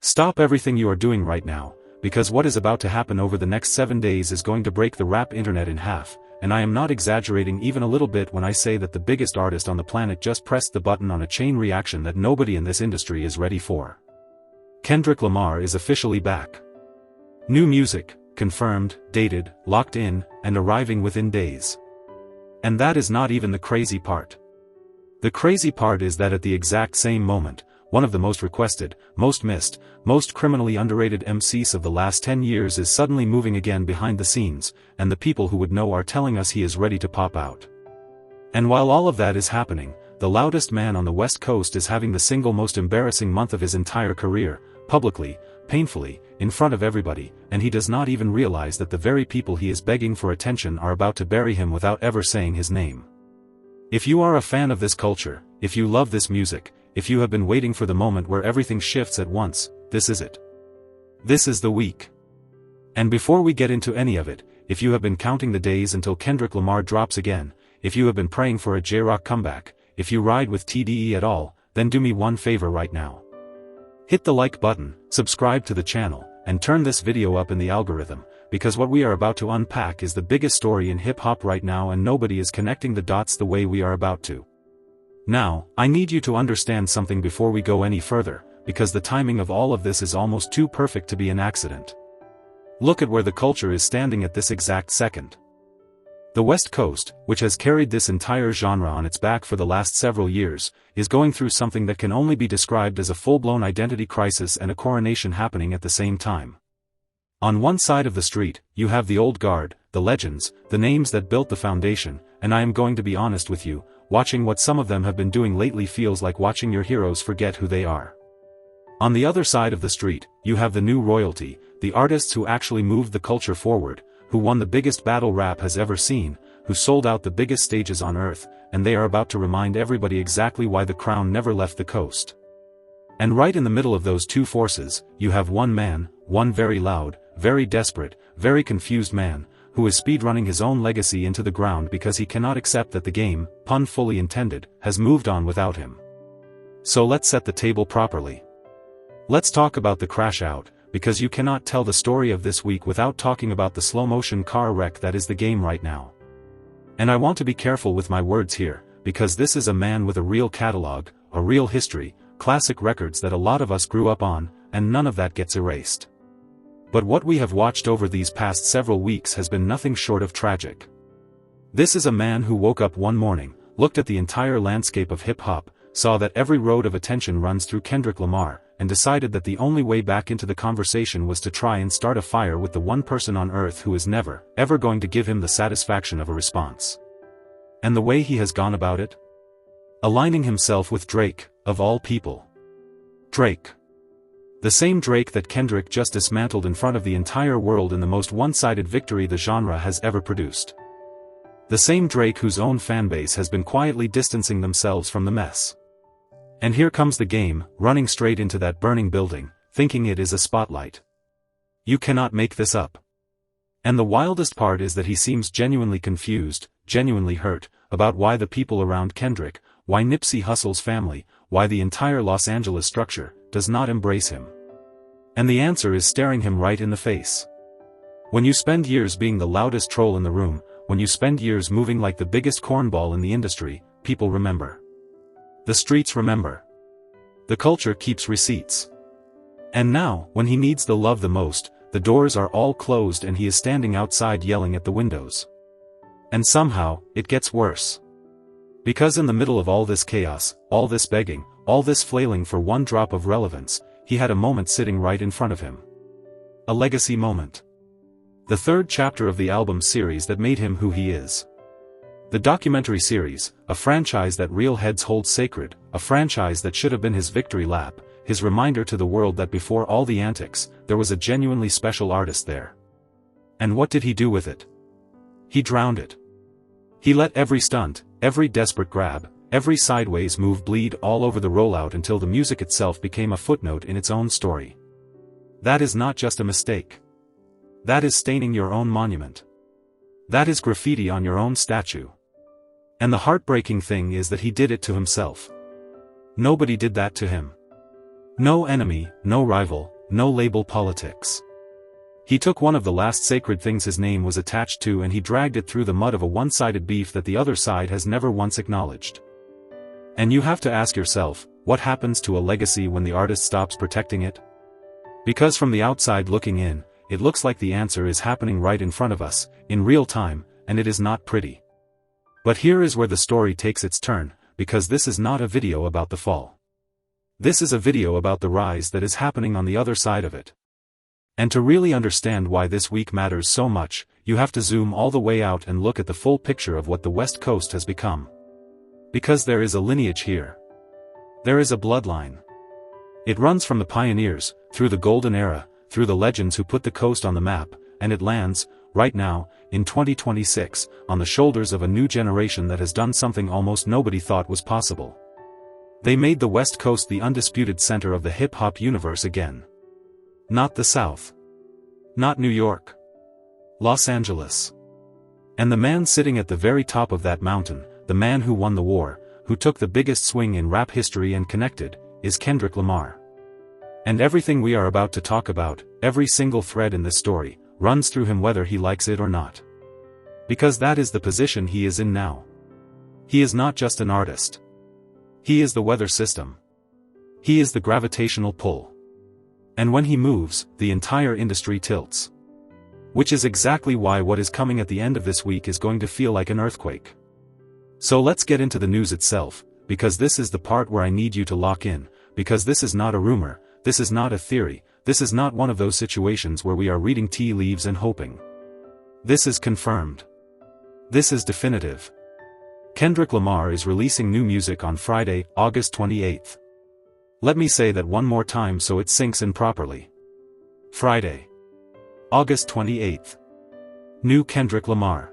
Stop everything you are doing right now, because what is about to happen over the next 7 days is going to break the rap internet in half, and I am not exaggerating even a little bit when I say that the biggest artist on the planet just pressed the button on a chain reaction that nobody in this industry is ready for. Kendrick Lamar is officially back. New music, confirmed, dated, locked in, and arriving within days. And that is not even the crazy part. The crazy part is that at the exact same moment, one of the most requested, most missed, most criminally underrated MCs of the last 10 years is suddenly moving again behind the scenes, and the people who would know are telling us he is ready to pop out. And while all of that is happening, the loudest man on the West Coast is having the single most embarrassing month of his entire career, publicly, painfully, in front of everybody, and he does not even realize that the very people he is begging for attention are about to bury him without ever saying his name. If you are a fan of this culture, if you love this music, if you have been waiting for the moment where everything shifts at once, this is it. This is the week. And before we get into any of it, if you have been counting the days until Kendrick Lamar drops again, if you have been praying for a J-Rock comeback, if you ride with TDE at all, then do me one favor right now. Hit the like button, subscribe to the channel, and turn this video up in the algorithm, because what we are about to unpack is the biggest story in hip-hop right now and nobody is connecting the dots the way we are about to. Now, I need you to understand something before we go any further, because the timing of all of this is almost too perfect to be an accident. Look at where the culture is standing at this exact second. The West Coast, which has carried this entire genre on its back for the last several years, is going through something that can only be described as a full-blown identity crisis and a coronation happening at the same time. On one side of the street, you have the old guard, the legends, the names that built the foundation, and I am going to be honest with you, watching what some of them have been doing lately feels like watching your heroes forget who they are. On the other side of the street, you have the new royalty, the artists who actually moved the culture forward, who won the biggest battle rap has ever seen, who sold out the biggest stages on earth, and they are about to remind everybody exactly why the crown never left the coast. And right in the middle of those two forces, you have one man, one very loud, very desperate, very confused man, who is speedrunning his own legacy into the ground because he cannot accept that the game, pun fully intended, has moved on without him. So let's set the table properly. Let's talk about the crash out, because you cannot tell the story of this week without talking about the slow-motion car wreck that is the game right now. And I want to be careful with my words here, because this is a man with a real catalog, a real history, classic records that a lot of us grew up on, and none of that gets erased. But what we have watched over these past several weeks has been nothing short of tragic. This is a man who woke up one morning, looked at the entire landscape of hip-hop, saw that every road of attention runs through Kendrick Lamar, and decided that the only way back into the conversation was to try and start a fire with the one person on earth who is never, ever going to give him the satisfaction of a response. And the way he has gone about it? Aligning himself with Drake, of all people. Drake. The same Drake that Kendrick just dismantled in front of the entire world in the most one-sided victory the genre has ever produced. The same Drake whose own fanbase has been quietly distancing themselves from the mess. And here comes the game, running straight into that burning building, thinking it is a spotlight. You cannot make this up. And the wildest part is that he seems genuinely confused, genuinely hurt, about why the people around Kendrick, why Nipsey Hussle's family, why the entire Los Angeles structure, does not embrace him. And the answer is staring him right in the face. When you spend years being the loudest troll in the room, when you spend years moving like the biggest cornball in the industry, people remember. The streets remember. The culture keeps receipts. And now, when he needs the love the most, the doors are all closed and he is standing outside yelling at the windows. And somehow, it gets worse. Because in the middle of all this chaos, all this begging, all this flailing for one drop of relevance, he had a moment sitting right in front of him. A legacy moment. The third chapter of the album series that made him who he is. The documentary series, a franchise that real heads hold sacred, a franchise that should have been his victory lap, his reminder to the world that before all the antics, there was a genuinely special artist there. And what did he do with it? He drowned it. He let every stunt, every desperate grab, every sideways move bleed all over the rollout until the music itself became a footnote in its own story. That is not just a mistake. That is staining your own monument. That is graffiti on your own statue. And the heartbreaking thing is that he did it to himself. Nobody did that to him. No enemy, no rival, no label politics. He took one of the last sacred things his name was attached to and he dragged it through the mud of a one-sided beef that the other side has never once acknowledged. And you have to ask yourself, what happens to a legacy when the artist stops protecting it? Because from the outside looking in, it looks like the answer is happening right in front of us, in real time, and it is not pretty. But here is where the story takes its turn, because this is not a video about the fall. This is a video about the rise that is happening on the other side of it. And to really understand why this week matters so much, you have to zoom all the way out and look at the full picture of what the West Coast has become. Because there is a lineage here. There is a bloodline. It runs from the pioneers, through the golden era, through the legends who put the coast on the map, and it lands, right now, in 2026, on the shoulders of a new generation that has done something almost nobody thought was possible. They made the West Coast the undisputed center of the hip-hop universe again. Not the South. Not New York. Los Angeles. And the man sitting at the very top of that mountain, the man who won the war, who took the biggest swing in rap history and connected, is Kendrick Lamar. And everything we are about to talk about, every single thread in this story, runs through him whether he likes it or not. Because that is the position he is in now. He is not just an artist. He is the weather system. He is the gravitational pull. And when he moves, the entire industry tilts. Which is exactly why what is coming at the end of this week is going to feel like an earthquake. So let's get into the news itself, because this is the part where I need you to lock in, because this is not a rumor, this is not a theory, this is not one of those situations where we are reading tea leaves and hoping. This is confirmed. This is definitive. Kendrick Lamar is releasing new music on Friday, August 28th. Let me say that one more time so it sinks in properly. Friday, August 28th. New Kendrick Lamar.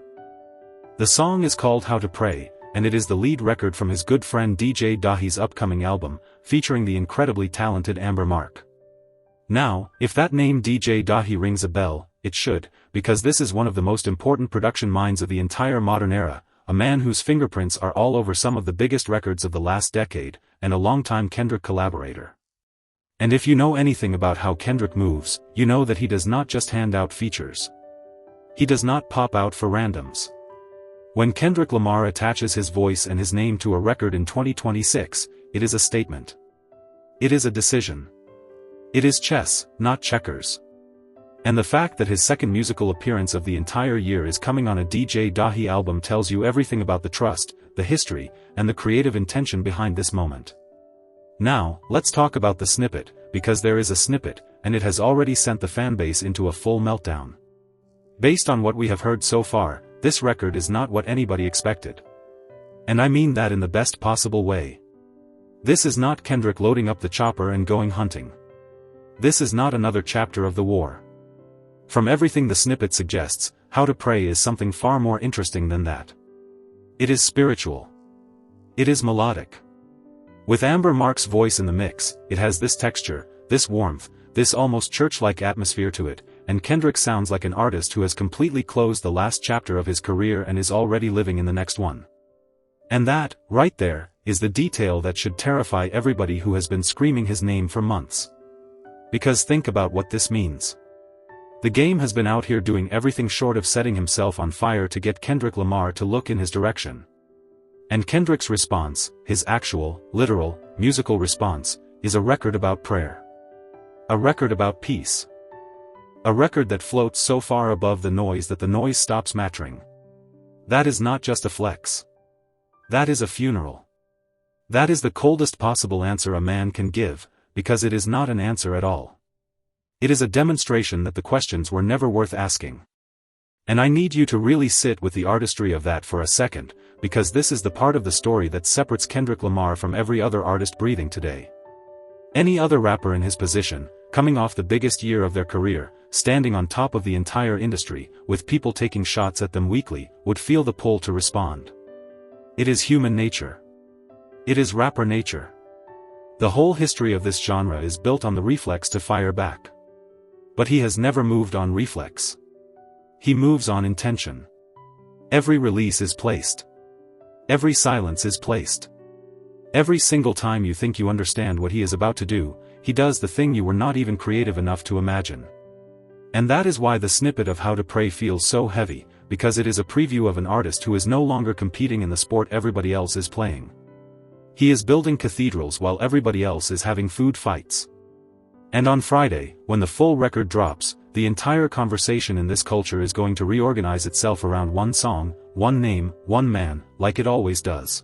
The song is called How to Pray, and it is the lead record from his good friend DJ Dahi's upcoming album, featuring the incredibly talented Amber Mark. Now, if that name DJ Dahi rings a bell, it should, because this is one of the most important production minds of the entire modern era, a man whose fingerprints are all over some of the biggest records of the last decade, and a longtime Kendrick collaborator. And if you know anything about how Kendrick moves, you know that he does not just hand out features. He does not pop out for randoms. When Kendrick Lamar attaches his voice and his name to a record in 2026, it is a statement. It is a decision. It is chess, not checkers. And the fact that his second musical appearance of the entire year is coming on a DJ Dahi album tells you everything about the trust, the history, and the creative intention behind this moment. Now, let's talk about the snippet, because there is a snippet, and it has already sent the fanbase into a full meltdown. Based on what we have heard so far, this record is not what anybody expected. And I mean that in the best possible way. This is not Kendrick loading up the chopper and going hunting. This is not another chapter of the war. From everything the snippet suggests, How to Pray is something far more interesting than that. It is spiritual. It is melodic. With Amber Mark's voice in the mix, it has this texture, this warmth, this almost church-like atmosphere to it, and Kendrick sounds like an artist who has completely closed the last chapter of his career and is already living in the next one. And that, right there, is the detail that should terrify everybody who has been screaming his name for months. Because think about what this means. The game has been out here doing everything short of setting himself on fire to get Kendrick Lamar to look in his direction. And Kendrick's response, his actual, literal, musical response, is a record about prayer. A record about peace. A record that floats so far above the noise that the noise stops mattering. That is not just a flex. That is a funeral. That is the coldest possible answer a man can give, because it is not an answer at all. It is a demonstration that the questions were never worth asking. And I need you to really sit with the artistry of that for a second, because this is the part of the story that separates Kendrick Lamar from every other artist breathing today. Any other rapper in his position, coming off the biggest year of their career, standing on top of the entire industry, with people taking shots at them weekly, would feel the pull to respond. It is human nature. It is rapper nature. The whole history of this genre is built on the reflex to fire back. But he has never moved on reflex. He moves on intention. Every release is placed. Every silence is placed. Every single time you think you understand what he is about to do, he does the thing you were not even creative enough to imagine. And that is why the snippet of How to Pray feels so heavy, because it is a preview of an artist who is no longer competing in the sport everybody else is playing. He is building cathedrals while everybody else is having food fights. And on Friday, when the full record drops, the entire conversation in this culture is going to reorganize itself around one song, one name, one man, like it always does.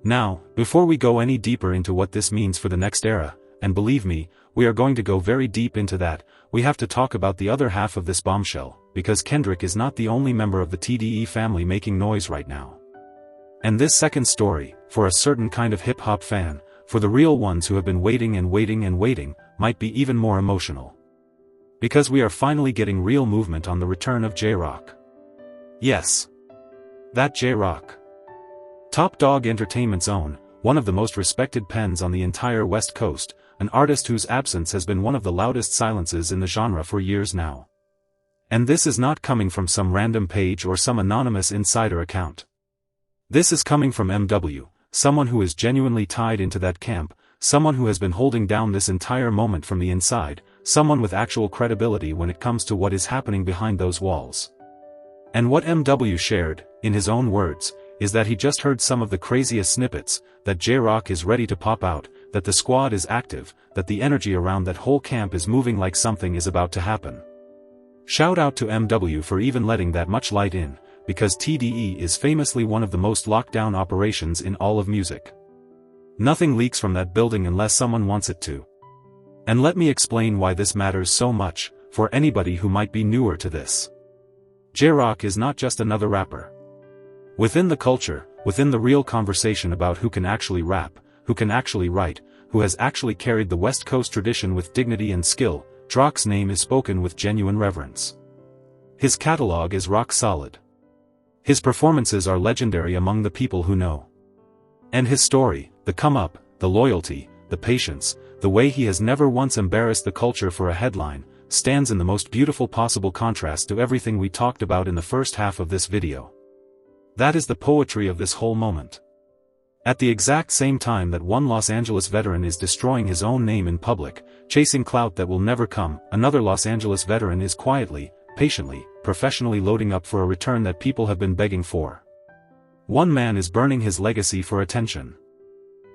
Now, before we go any deeper into what this means for the next era, and believe me, we are going to go very deep into that, we have to talk about the other half of this bombshell, because Kendrick is not the only member of the TDE family making noise right now. And this second story, for a certain kind of hip-hop fan, for the real ones who have been waiting and waiting and waiting, might be even more emotional. Because we are finally getting real movement on the return of J-Rock. Yes. That J-Rock. Top Dog Entertainment's own, one of the most respected pens on the entire West Coast, an artist whose absence has been one of the loudest silences in the genre for years now. And this is not coming from some random page or some anonymous insider account. This is coming from MW, someone who is genuinely tied into that camp, someone who has been holding down this entire moment from the inside, someone with actual credibility when it comes to what is happening behind those walls. And what MW shared, in his own words, is that he just heard some of the craziest snippets, that J-Rock is ready to pop out, that the squad is active, that the energy around that whole camp is moving like something is about to happen. Shout out to MW for even letting that much light in, because TDE is famously one of the most locked down operations in all of music. Nothing leaks from that building unless someone wants it to. And let me explain why this matters so much, for anybody who might be newer to this. J-Rock is not just another rapper. Within the culture, within the real conversation about who can actually rap, who can actually write, who has actually carried the West Coast tradition with dignity and skill, J-Rock's name is spoken with genuine reverence. His catalog is rock solid. His performances are legendary among the people who know. And his story, the come-up, the loyalty, the patience, the way he has never once embarrassed the culture for a headline, stands in the most beautiful possible contrast to everything we talked about in the first half of this video. That is the poetry of this whole moment. At the exact same time that one Los Angeles veteran is destroying his own name in public, chasing clout that will never come, another Los Angeles veteran is quietly, patiently, professionally loading up for a return that people have been begging for. One man is burning his legacy for attention.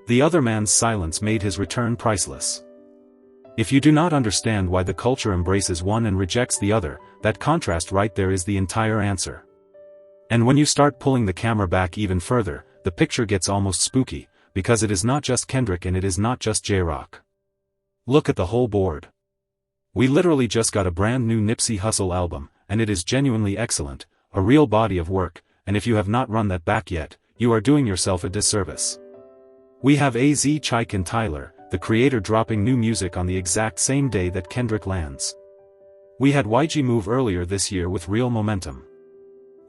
The other man's silence made his return priceless. If you do not understand why the culture embraces one and rejects the other, that contrast right there is the entire answer. And when you start pulling the camera back even further, the picture gets almost spooky, because it is not just Kendrick and it is not just J-Rock. Look at the whole board. We literally just got a brand new Nipsey Hussle album, and it is genuinely excellent, a real body of work, and if you have not run that back yet, you are doing yourself a disservice. We have AZ, Chike and Tyler, the creator, dropping new music on the exact same day that Kendrick lands. We had YG move earlier this year with real momentum.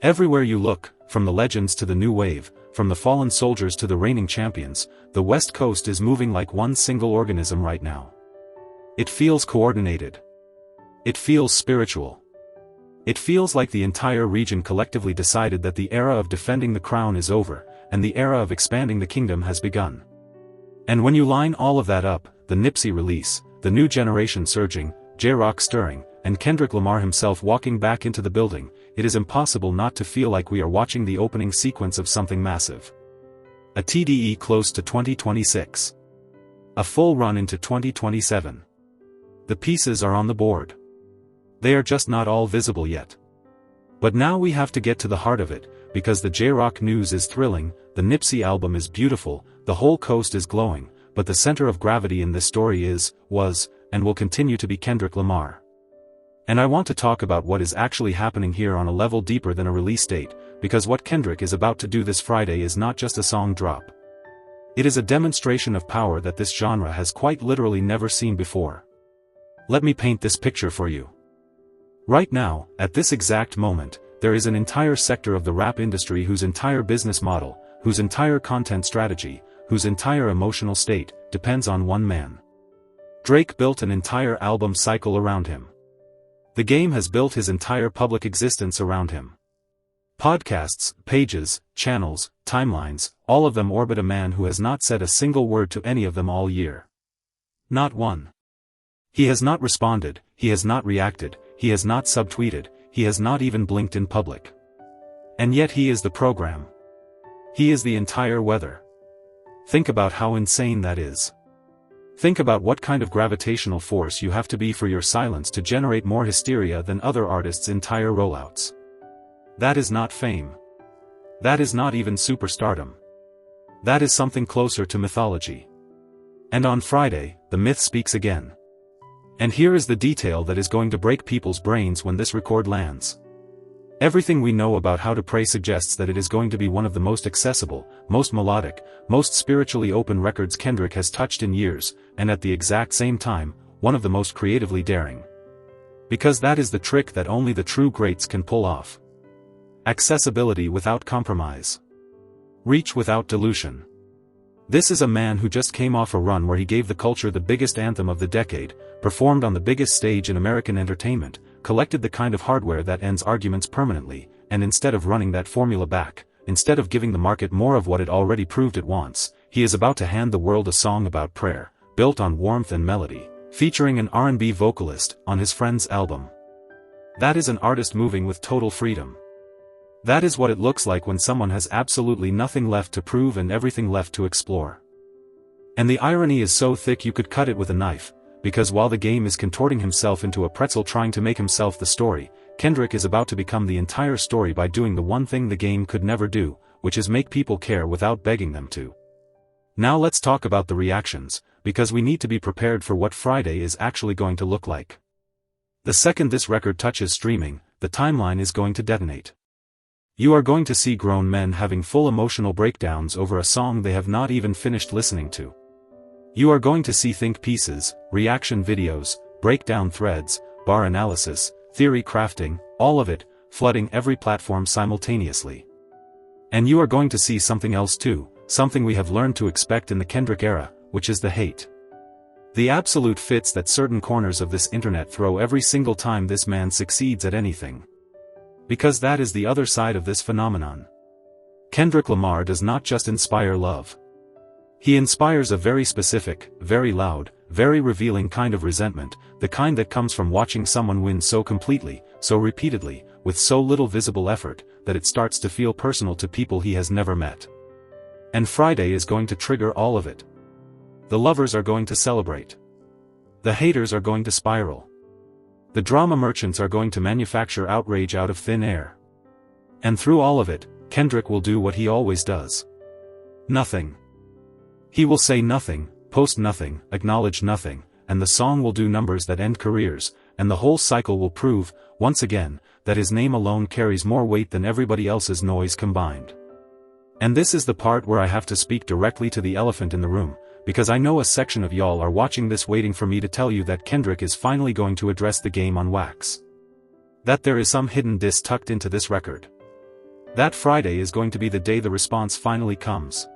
Everywhere you look, from the legends to the new wave, from the fallen soldiers to the reigning champions, the West Coast is moving like one single organism right now. It feels coordinated. It feels spiritual. It feels like the entire region collectively decided that the era of defending the crown is over, and the era of expanding the kingdom has begun. And when you line all of that up, the Nipsey release, the new generation surging, J-Rock stirring, and Kendrick Lamar himself walking back into the building, it is impossible not to feel like we are watching the opening sequence of something massive. A TDE close to 2026. A full run into 2027. The pieces are on the board. They are just not all visible yet. But now we have to get to the heart of it, because the J-Rock news is thrilling, the Nipsey album is beautiful, the whole coast is glowing, but the center of gravity in this story is, was, and will continue to be Kendrick Lamar. And I want to talk about what is actually happening here on a level deeper than a release date, because what Kendrick is about to do this Friday is not just a song drop. It is a demonstration of power that this genre has quite literally never seen before. Let me paint this picture for you. Right now, at this exact moment, there is an entire sector of the rap industry whose entire business model, whose entire content strategy, whose entire emotional state, depends on one man. Drake built an entire album cycle around him. The game has built his entire public existence around him. Podcasts, pages, channels, timelines, all of them orbit a man who has not said a single word to any of them all year. Not one. He has not responded, he has not reacted, he has not subtweeted, he has not even blinked in public. And yet he is the program. He is the entire weather. Think about how insane that is. Think about what kind of gravitational force you have to be for your silence to generate more hysteria than other artists' entire rollouts. That is not fame. That is not even superstardom. That is something closer to mythology. And on Friday, the myth speaks again. And here is the detail that is going to break people's brains when this record lands. Everything we know about How to Pray suggests that it is going to be one of the most accessible, most melodic, most spiritually open records Kendrick has touched in years, and at the exact same time, one of the most creatively daring. Because that is the trick that only the true greats can pull off. Accessibility without compromise. Reach without dilution. This is a man who just came off a run where he gave the culture the biggest anthem of the decade, performed on the biggest stage in American entertainment, collected the kind of hardware that ends arguments permanently, and instead of running that formula back, instead of giving the market more of what it already proved it wants, he is about to hand the world a song about prayer, built on warmth and melody, featuring an R&B vocalist on his friend's album. That is an artist moving with total freedom. That is what it looks like when someone has absolutely nothing left to prove and everything left to explore. And the irony is so thick you could cut it with a knife, because while the game is contorting himself into a pretzel trying to make himself the story, Kendrick is about to become the entire story by doing the one thing the game could never do, which is make people care without begging them to. Now let's talk about the reactions, because we need to be prepared for what Friday is actually going to look like. The second this record touches streaming, the timeline is going to detonate. You are going to see grown men having full emotional breakdowns over a song they have not even finished listening to. You are going to see think pieces, reaction videos, breakdown threads, bar analysis, theory crafting, all of it, flooding every platform simultaneously. And you are going to see something else too, something we have learned to expect in the Kendrick era, which is the hate. The absolute fits that certain corners of this internet throw every single time this man succeeds at anything. Because that is the other side of this phenomenon. Kendrick Lamar does not just inspire love. He inspires a very specific, very loud, very revealing kind of resentment, the kind that comes from watching someone win so completely, so repeatedly, with so little visible effort, that it starts to feel personal to people he has never met. And Friday is going to trigger all of it. The lovers are going to celebrate. The haters are going to spiral. The drama merchants are going to manufacture outrage out of thin air. And through all of it, Kendrick will do what he always does. Nothing. He will say nothing, post nothing, acknowledge nothing, and the song will do numbers that end careers, and the whole cycle will prove, once again, that his name alone carries more weight than everybody else's noise combined. And this is the part where I have to speak directly to the elephant in the room, because I know a section of y'all are watching this waiting for me to tell you that Kendrick is finally going to address the game on wax. That there is some hidden diss tucked into this record. That Friday is going to be the day the response finally comes.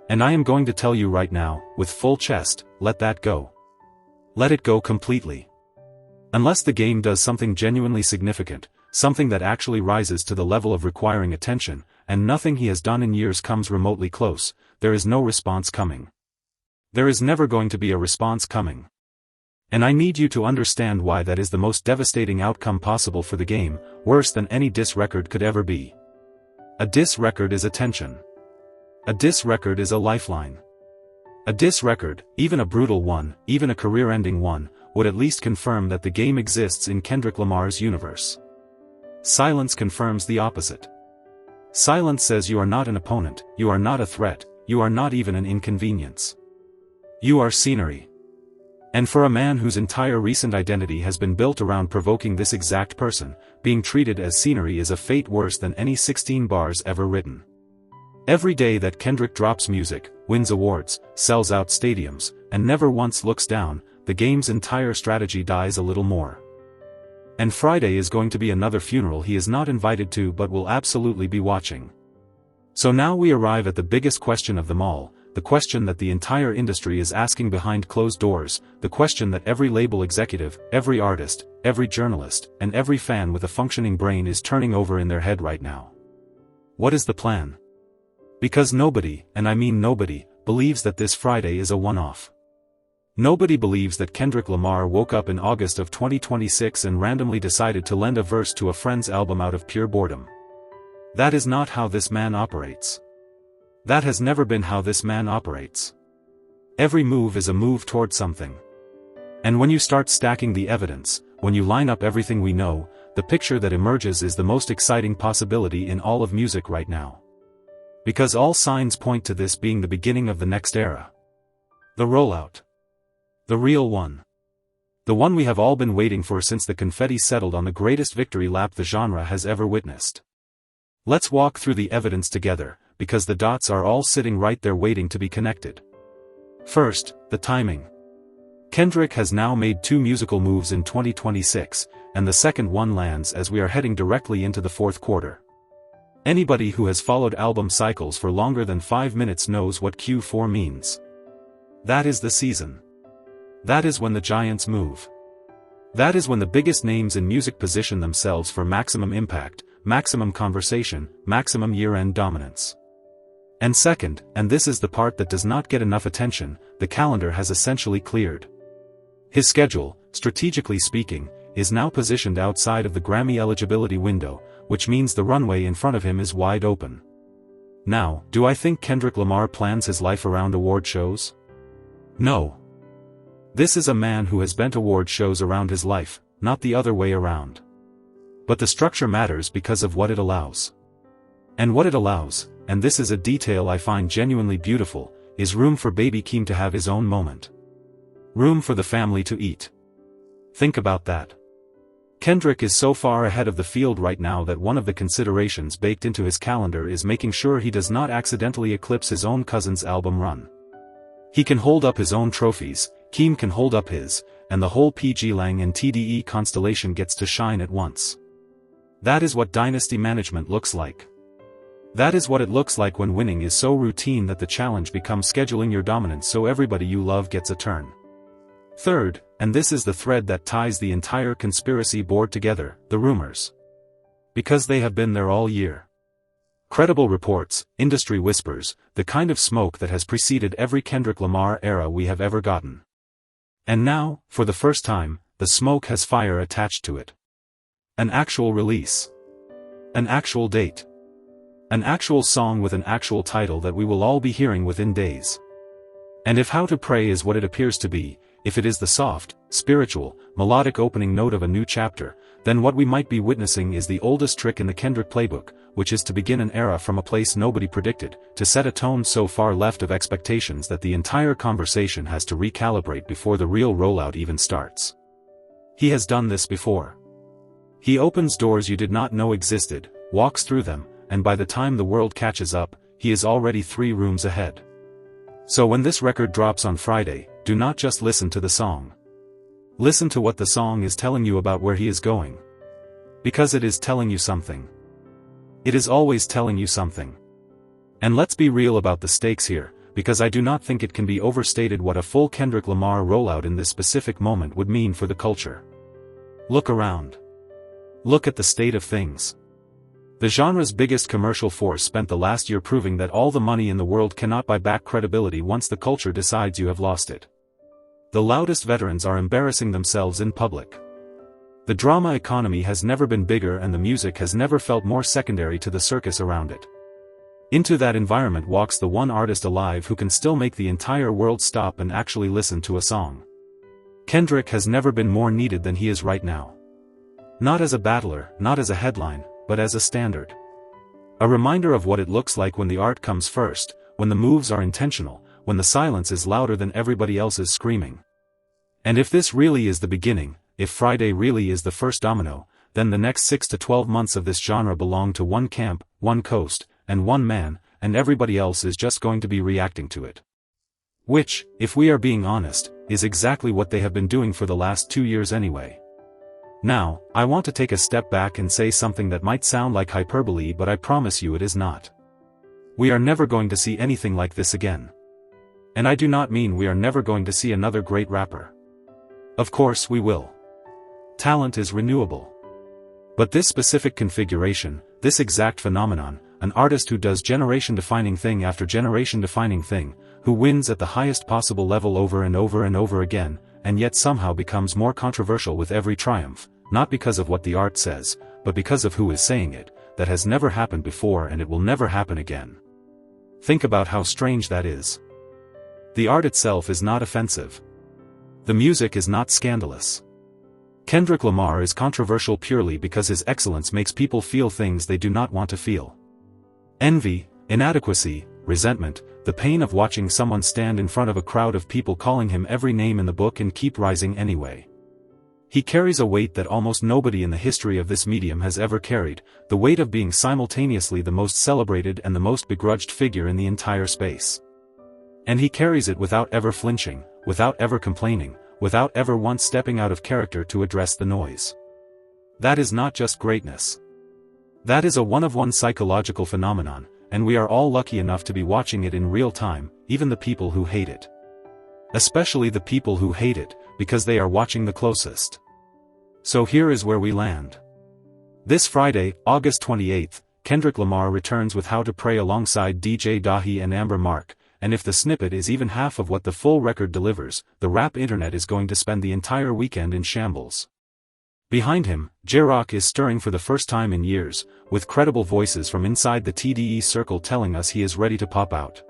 And I am going to tell you right now, with full chest, let that go. Let it go completely. Unless the game does something genuinely significant, something that actually rises to the level of requiring attention, and nothing he has done in years comes remotely close, there is no response coming. There is never going to be a response coming. And I need you to understand why that is the most devastating outcome possible for the game, worse than any diss record could ever be. A diss record is attention. A diss record is a lifeline. A diss record, even a brutal one, even a career-ending one, would at least confirm that the game exists in Kendrick Lamar's universe. Silence confirms the opposite. Silence says you are not an opponent, you are not a threat, you are not even an inconvenience. You are scenery. And for a man whose entire recent identity has been built around provoking this exact person, being treated as scenery is a fate worse than any 16 bars ever written. Every day that Kendrick drops music, wins awards, sells out stadiums, and never once looks down, the game's entire strategy dies a little more. And Friday is going to be another funeral he is not invited to but will absolutely be watching. So now we arrive at the biggest question of them all, the question that the entire industry is asking behind closed doors, the question that every label executive, every artist, every journalist, and every fan with a functioning brain is turning over in their head right now. What is the plan? Because nobody, and I mean nobody, believes that this Friday is a one-off. Nobody believes that Kendrick Lamar woke up in August of 2026 and randomly decided to lend a verse to a friend's album out of pure boredom. That is not how this man operates. That has never been how this man operates. Every move is a move toward something. And when you start stacking the evidence, when you line up everything we know, the picture that emerges is the most exciting possibility in all of music right now. Because all signs point to this being the beginning of the next era. The rollout. The real one. The one we have all been waiting for since the confetti settled on the greatest victory lap the genre has ever witnessed. Let's walk through the evidence together, because the dots are all sitting right there waiting to be connected. First, the timing. Kendrick has now made 2 musical moves in 2026, and the second one lands as we are heading directly into the fourth quarter. Anybody who has followed album cycles for longer than 5 minutes knows what Q4 means. That is the season. That is when the giants move. That is when the biggest names in music position themselves for maximum impact, maximum conversation, maximum year-end dominance. And second, and this is the part that does not get enough attention, the calendar has essentially cleared. His schedule, strategically speaking, is now positioned outside of the Grammy eligibility window, which means the runway in front of him is wide open. Now, do I think Kendrick Lamar plans his life around award shows? No. This is a man who has bent award shows around his life, not the other way around. But the structure matters because of what it allows. And what it allows, and this is a detail I find genuinely beautiful, is room for Baby Keem to have his own moment. Room for the family to eat. Think about that. Kendrick is so far ahead of the field right now that one of the considerations baked into his calendar is making sure he does not accidentally eclipse his own cousin's album run. He can hold up his own trophies, Keem can hold up his, and the whole PG Lang and TDE constellation gets to shine at once. That is what dynasty management looks like. That is what it looks like when winning is so routine that the challenge becomes scheduling your dominance so everybody you love gets a turn. Third, and this is the thread that ties the entire conspiracy board together, the rumors. Because they have been there all year. Credible reports, industry whispers, the kind of smoke that has preceded every Kendrick Lamar era we have ever gotten. And now, for the first time, the smoke has fire attached to it. An actual release. An actual date. An actual song with an actual title that we will all be hearing within days. And if How to Pray is what it appears to be, if it is the soft, spiritual, melodic opening note of a new chapter, then what we might be witnessing is the oldest trick in the Kendrick playbook, which is to begin an era from a place nobody predicted, to set a tone so far left of expectations that the entire conversation has to recalibrate before the real rollout even starts. He has done this before. He opens doors you did not know existed, walks through them, and by the time the world catches up, he is already 3 rooms ahead. So when this record drops on Friday, do not just listen to the song. Listen to what the song is telling you about where he is going. Because it is telling you something. It is always telling you something. And let's be real about the stakes here, because I do not think it can be overstated what a full Kendrick Lamar rollout in this specific moment would mean for the culture. Look around. Look at the state of things. The genre's biggest commercial force spent the last year proving that all the money in the world cannot buy back credibility once the culture decides you have lost it. The loudest veterans are embarrassing themselves in public. The drama economy has never been bigger and the music has never felt more secondary to the circus around it. Into that environment walks the one artist alive who can still make the entire world stop and actually listen to a song. Kendrick has never been more needed than he is right now. Not as a battler, not as a headline, but as a standard. A reminder of what it looks like when the art comes first, when the moves are intentional, when the silence is louder than everybody else's screaming. And if this really is the beginning, if Friday really is the first domino, then the next 6 to 12 months of this genre belong to one camp, one coast, and one man, and everybody else is just going to be reacting to it. Which, if we are being honest, is exactly what they have been doing for the last 2 years anyway. Now, I want to take a step back and say something that might sound like hyperbole, but I promise you it is not. We are never going to see anything like this again. And I do not mean we are never going to see another great rapper. Of course we will. Talent is renewable. But this specific configuration, this exact phenomenon, an artist who does generation-defining thing after generation-defining thing, who wins at the highest possible level over and over and over again, and yet somehow becomes more controversial with every triumph, not because of what the art says, but because of who is saying it. That has never happened before and it will never happen again. Think about how strange that is. The art itself is not offensive. The music is not scandalous. Kendrick Lamar is controversial purely because his excellence makes people feel things they do not want to feel. Envy, inadequacy, resentment, the pain of watching someone stand in front of a crowd of people calling him every name in the book and keep rising anyway. He carries a weight that almost nobody in the history of this medium has ever carried, the weight of being simultaneously the most celebrated and the most begrudged figure in the entire space. And he carries it without ever flinching, without ever complaining, without ever once stepping out of character to address the noise. That is not just greatness. That is a one-of-one psychological phenomenon, and we are all lucky enough to be watching it in real time, even the people who hate it. Especially the people who hate it, because they are watching the closest. So here is where we land. This Friday, August 28th, Kendrick Lamar returns with How to Pray alongside DJ Dahi and Amber Mark, and if the snippet is even half of what the full record delivers, the rap internet is going to spend the entire weekend in shambles. Behind him, J-Rock is stirring for the first time in years, with credible voices from inside the TDE circle telling us he is ready to pop out.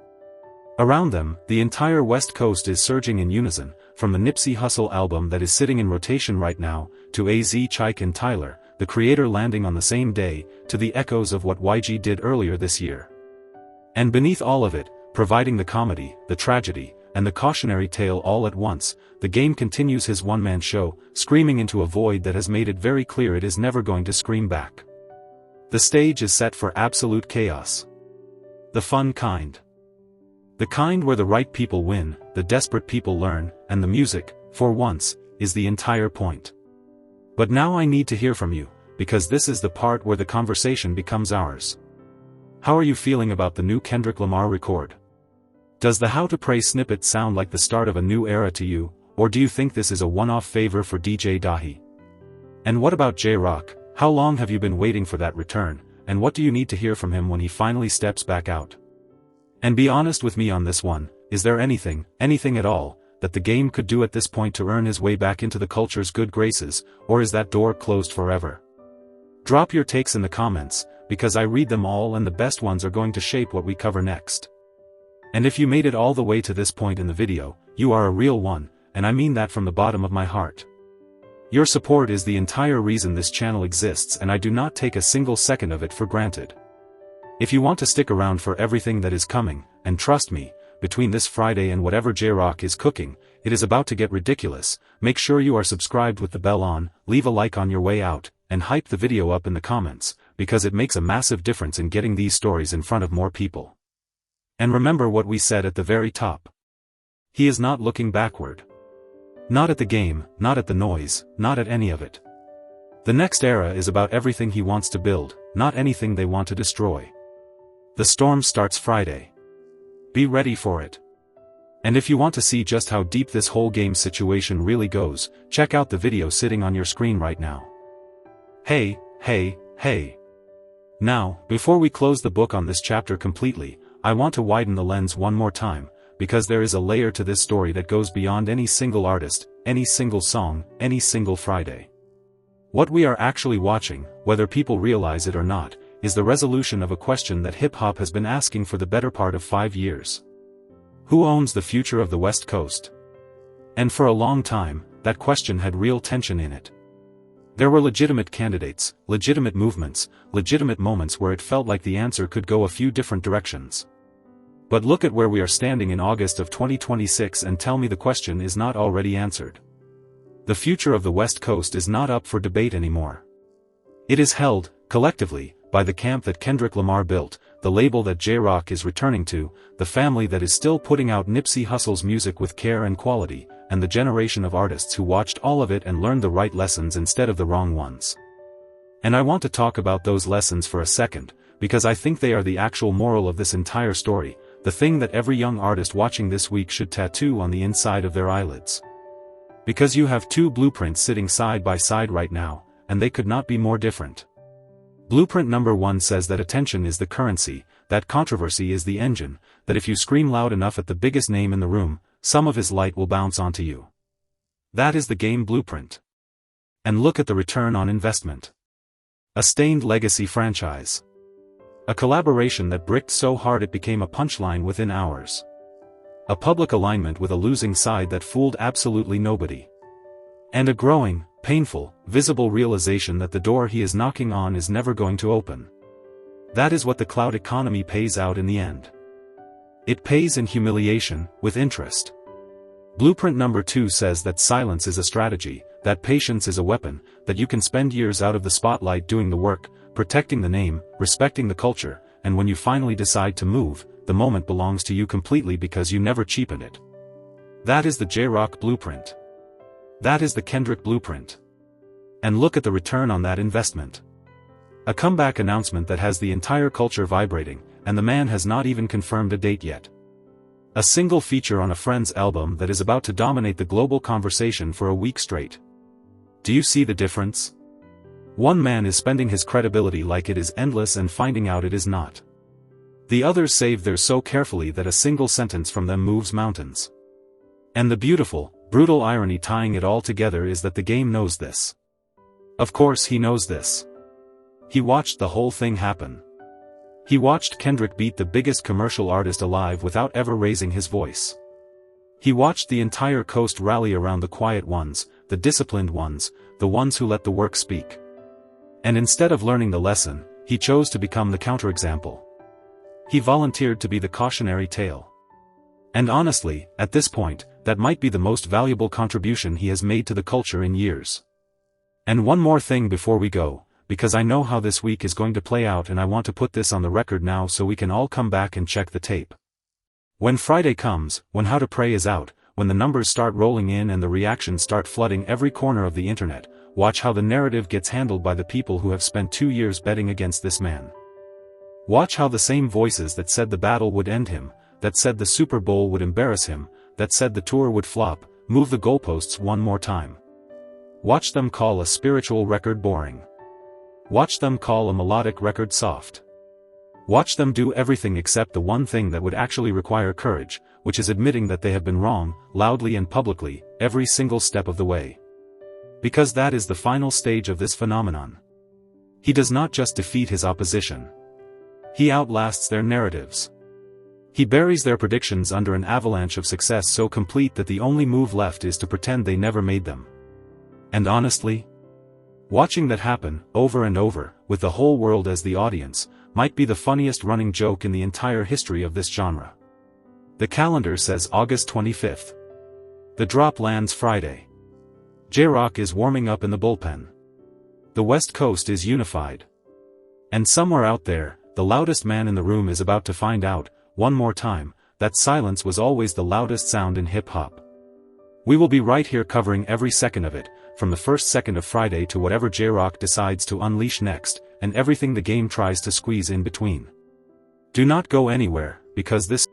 Around them, the entire West Coast is surging in unison, from the Nipsey Hussle album that is sitting in rotation right now, to AZ Chike and Tyler, the creator landing on the same day, to the echoes of what YG did earlier this year. And beneath all of it, providing the comedy, the tragedy, and the cautionary tale all at once, the game continues his one-man show, screaming into a void that has made it very clear it is never going to scream back. The stage is set for absolute chaos. The fun kind. The kind where the right people win, the desperate people learn, and the music, for once, is the entire point. But now I need to hear from you, because this is the part where the conversation becomes ours. How are you feeling about the new Kendrick Lamar record? Does the How to Pray snippet sound like the start of a new era to you, or do you think this is a one-off favor for DJ Dahi? And what about J-Rock? How long have you been waiting for that return, and what do you need to hear from him when he finally steps back out? And be honest with me on this one, is there anything at all, that the game could do at this point to earn his way back into the culture's good graces, or is that door closed forever? Drop your takes in the comments, because I read them all and the best ones are going to shape what we cover next. And if you made it all the way to this point in the video, you are a real one, and I mean that from the bottom of my heart. Your support is the entire reason this channel exists and I do not take a single second of it for granted. If you want to stick around for everything that is coming, and trust me, between this Friday and whatever J-Rock is cooking, it is about to get ridiculous, make sure you are subscribed with the bell on, leave a like on your way out, and hype the video up in the comments, because it makes a massive difference in getting these stories in front of more people. And remember what we said at the very top. He is not looking backward. Not at the game, not at the noise, not at any of it. The next era is about everything he wants to build, not anything they want to destroy. The storm starts Friday. Be ready for it. And if you want to see just how deep this whole game situation really goes, check out the video sitting on your screen right now. Hey. Now, before we close the book on this chapter completely, I want to widen the lens one more time, because there is a layer to this story that goes beyond any single artist, any single song, any single Friday. What we are actually watching, whether people realize it or not, is the resolution of a question that hip-hop has been asking for the better part of 5 years. Who owns the future of the West Coast? And for a long time, that question had real tension in it. There were legitimate candidates, legitimate movements, legitimate moments where it felt like the answer could go a few different directions. But look at where we are standing in August of 2026 and tell me the question is not already answered. The future of the West Coast is not up for debate anymore. It is held, collectively, by the camp that Kendrick Lamar built, the label that J-Rock is returning to, the family that is still putting out Nipsey Hussle's music with care and quality, and the generation of artists who watched all of it and learned the right lessons instead of the wrong ones. And I want to talk about those lessons for a second, because I think they are the actual moral of this entire story, the thing that every young artist watching this week should tattoo on the inside of their eyelids. Because you have two blueprints sitting side by side right now, and they could not be more different. Blueprint number 1 says that attention is the currency, that controversy is the engine, that if you scream loud enough at the biggest name in the room, some of his light will bounce onto you. That is the game blueprint. And look at the return on investment. A stained legacy franchise. A collaboration that bricked so hard it became a punchline within hours. A public alignment with a losing side that fooled absolutely nobody. And a growing, painful, visible realization that the door he is knocking on is never going to open. That is what the cloud economy pays out in the end. It pays in humiliation, with interest. Blueprint number 2 says that silence is a strategy, that patience is a weapon, that you can spend years out of the spotlight doing the work, protecting the name, respecting the culture, and when you finally decide to move, the moment belongs to you completely because you never cheapened it. That is the J-Rock blueprint. That is the Kendrick blueprint. And look at the return on that investment. A comeback announcement that has the entire culture vibrating, and the man has not even confirmed a date yet. A single feature on a friend's album that is about to dominate the global conversation for a week straight. Do you see the difference? One man is spending his credibility like it is endless and finding out it is not. The others save theirs so carefully that a single sentence from them moves mountains. And the beautiful, brutal irony tying it all together is that the game knows this. Of course he knows this. He watched the whole thing happen. He watched Kendrick beat the biggest commercial artist alive without ever raising his voice. He watched the entire coast rally around the quiet ones, the disciplined ones, the ones who let the work speak. And instead of learning the lesson, he chose to become the counterexample. He volunteered to be the cautionary tale. And honestly, at this point, that might be the most valuable contribution he has made to the culture in years. And one more thing before we go, because I know how this week is going to play out and I want to put this on the record now so we can all come back and check the tape. When Friday comes, when How to Pray is out, when the numbers start rolling in and the reactions start flooding every corner of the internet, watch how the narrative gets handled by the people who have spent 2 years betting against this man. Watch how the same voices that said the battle would end him, that said the Super Bowl would embarrass him, that said the tour would flop, move the goalposts one more time. Watch them call a spiritual record boring. Watch them call a melodic record soft. Watch them do everything except the one thing that would actually require courage, which is admitting that they have been wrong, loudly and publicly, every single step of the way. Because that is the final stage of this phenomenon. He does not just defeat his opposition. He outlasts their narratives. He buries their predictions under an avalanche of success so complete that the only move left is to pretend they never made them. And honestly, watching that happen, over and over, with the whole world as the audience, might be the funniest running joke in the entire history of this genre. The calendar says August 25th. The drop lands Friday. J-Rock is warming up in the bullpen. The West Coast is unified. And somewhere out there, the loudest man in the room is about to find out, one more time, that silence was always the loudest sound in hip-hop. We will be right here covering every second of it, from the first second of Friday to whatever J-Rock decides to unleash next, and everything the game tries to squeeze in between. Do not go anywhere, because this